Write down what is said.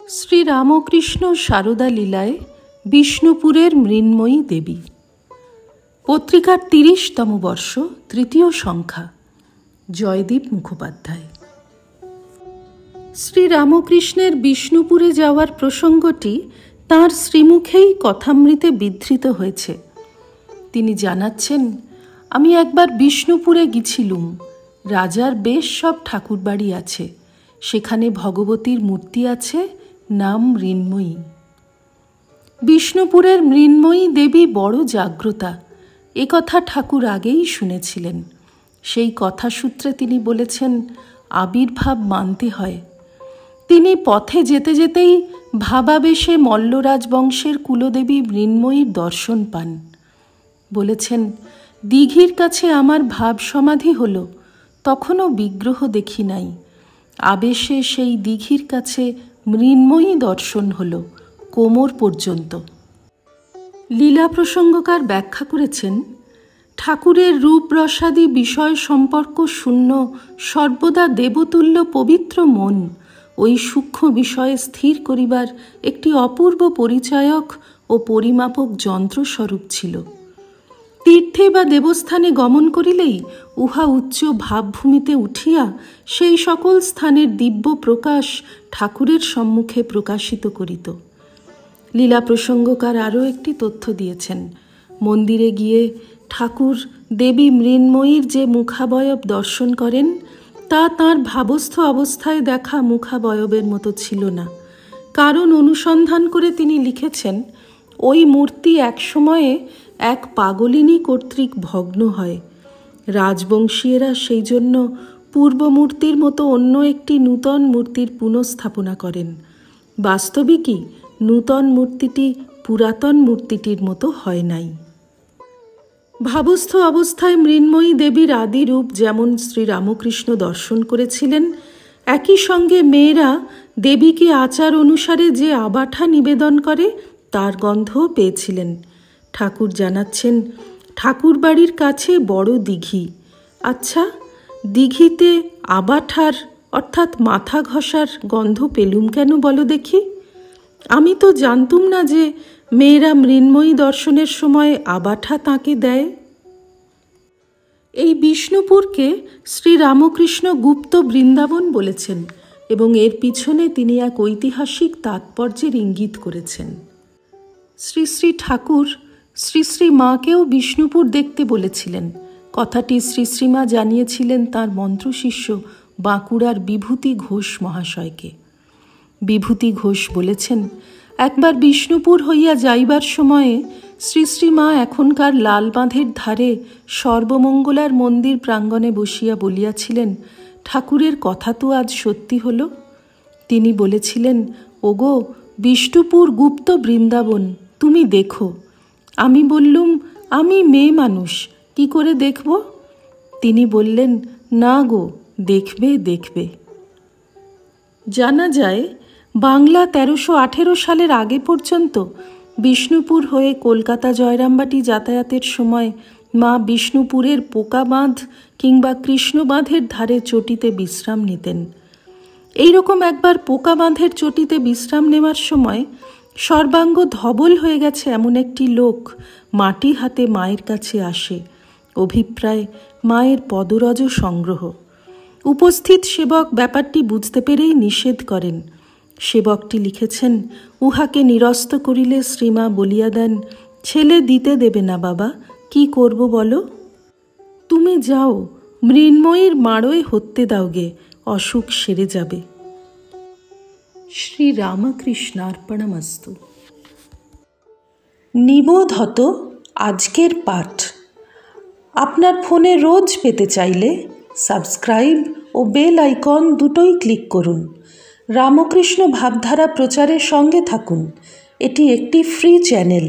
শ্রীরামকৃষ্ণ সারদা লীলায় বিষ্ণুপুরের মৃন্ময়ী দেবী। পত্রিকার ৩০তম বর্ষ, তৃতীয় সংখ্যা। জয়দীপ মুখোপাধ্যায়। শ্রীরামকৃষ্ণের বিষ্ণুপুরে যাওয়ার প্রসঙ্গটি তাঁর শ্রীমুখেই কথামৃতে বিধৃত হয়েছে। তিনি জানাচ্ছেন, আমি একবার বিষ্ণুপুরে গিয়েছিলুম। রাজার বেশ সব ঠাকুরবাড়ি আছে, সেখানে ভগবতীর মূর্তি আছে, নাম মৃন্ময়ী। বিষ্ণুপুরের মৃন্ময়ী দেবী বড় জাগ্রতা, এ কথা ঠাকুর আগেই শুনেছিলেন। সেই কথা সূত্রে তিনি বলেছেন, আবির্ভাব মানতে হয়। তিনি পথে যেতে যেতেই ভাবাবেশে মল্লরাজ বংশের কুলদেবী মৃন্ময়ীর দর্শন পান। বলেছেন, দিঘির কাছে আমার ভাব সমাধি হল, তখনও বিগ্রহ দেখি নাই। আবেশে সেই দিঘির কাছে মৃন্ময়ী দর্শন হল, কোমর পর্যন্ত। লীলা প্রসঙ্গকার ব্যাখ্যা করেছেন, ঠাকুরের রূপ রসাদি বিষয় সম্পর্ক শূন্য সর্বদা দেবতুল্য পবিত্র মন ওই সূক্ষ্ম বিষয়ে স্থির করিবার একটি অপূর্ব পরিচায়ক ও পরিমাপক যন্ত্রস্বরূপ ছিল। তীর্থে বা দেবস্থানে গমন করিলেই উহা উচ্চ ভাবভূমিতে উঠিয়া সেই সকল স্থানের দিব্য প্রকাশ ঠাকুরের সম্মুখে প্রকাশিত করিত। লীলা প্রসঙ্গকার আরও একটি তথ্য দিয়েছেন। মন্দিরে গিয়ে ঠাকুর দেবী মৃন্ময়ীর যে মুখাবয়ব দর্শন করেন, তা তাঁর ভাবস্থ অবস্থায় দেখা মুখাবয়বের মতো ছিল না। কারণ অনুসন্ধান করে তিনি লিখেছেন, ওই মূর্তি এক সময়ে এক পাগলিনী কর্তৃক ভগ্ন হয়। রাজবংশীয়রা সেই জন্য পূর্বমূর্তির মতো অন্য একটি নূতন মূর্তির পুনঃস্থাপনা করেন। বাস্তবিকই নূতন মূর্তিটি পুরাতন মূর্তিটির মতো হয় নাই। ভাবস্থ অবস্থায় মৃন্ময়ী দেবীর আদি রূপ যেমন শ্রীরামকৃষ্ণ দর্শন করেছিলেন, একই সঙ্গে মেয়েরা দেবীকে আচার অনুসারে যে আবাঠা নিবেদন করে তার গন্ধও পেয়েছিলেন। ঠাকুর জানাচ্ছেন, ঠাকুর বাড়ির কাছে বড় দিঘি। আচ্ছা, দিঘিতে আবাঠার অর্থাৎ মাথা ঘষার গন্ধ পেলুম কেন বলো দেখি? আমি তো জানতুম না যে মেয়েরা মৃন্ময়ী দর্শনের সময় আবাঠা তাঁকে দেয়। এই বিষ্ণুপুরকে শ্রীরামকৃষ্ণ গুপ্ত বৃন্দাবন বলেছেন এবং এর পিছনে তিনি এক ঐতিহাসিক তাৎপর্যের ইঙ্গিত করেছেন। শ্রী শ্রী ঠাকুর শ্রী শ্রী মাকেও বিষ্ণুপুর দেখতে বলেছিলেন। কথাটি শ্রী শ্রীমা জানিয়েছিলেন তাঁর মন্ত্রশিষ্য বাঁকুড়ার বিভূতি ঘোষ মহাশয়কে। বিভূতি ঘোষ বলেছেন, একবার বিষ্ণুপুর হইয়া যাইবার সময়ে শ্রী শ্রীমা এখনকার লালবাঁধের ধারে সর্বমঙ্গলার মন্দির প্রাঙ্গণে বসিয়া বলিয়াছিলেন, ঠাকুরের কথা তো আজ সত্যি হল। তিনি বলেছিলেন, ওগো বিষ্ণুপুর গুপ্ত বৃন্দাবন, তুমি দেখো। আমি বললুম, আমি মেয়ে মানুষ, কি করে দেখব? তিনি বললেন, না গো, দেখবে দেখবে। জানা যায়, বাংলা ১৩১৮ সালের আগে পর্যন্ত বিষ্ণুপুর হয়ে কলকাতা জয়রামবাটি যাতায়াতের সময় মা বিষ্ণুপুরের পোকা বাঁধ কিংবা কৃষ্ণ বাঁধের ধারে চটিতে বিশ্রাম নিতেন। এইরকম একবার পোকা বাঁধের চটিতে বিশ্রাম নেওয়ার সময় সর্বাঙ্গ ধবল হয়ে গেছে এমন একটি লোক মাটি হাতে মায়ের কাছে আসে। অভিপ্রায় মায়ের পদরজ সংগ্রহ। উপস্থিত সেবক ব্যাপারটি বুঝতে পেরেই নিষেধ করেন। সেবকটি লিখেছেন, উহাকে নিরস্ত করিলে শ্রীমা বলিয়া দেন, ছেলে দিতে দেবে না বাবা, কি করব বলো? তুমি যাও, মৃন্ময়ীর মাড়োয় হত্যে দাওগে, অসুখ সেরে যাবে। শ্রী রামকৃষ্ণার্পণমস্তু। নিবোধত আজকের পাঠ আপনার ফোনে রোজ পেতে চাইলে সাবস্ক্রাইব ও বেল আইকন দুটোই ক্লিক করুন। রামকৃষ্ণ ভাবধারা প্রচারের সঙ্গে থাকুন। এটি একটি ফ্রি চ্যানেল।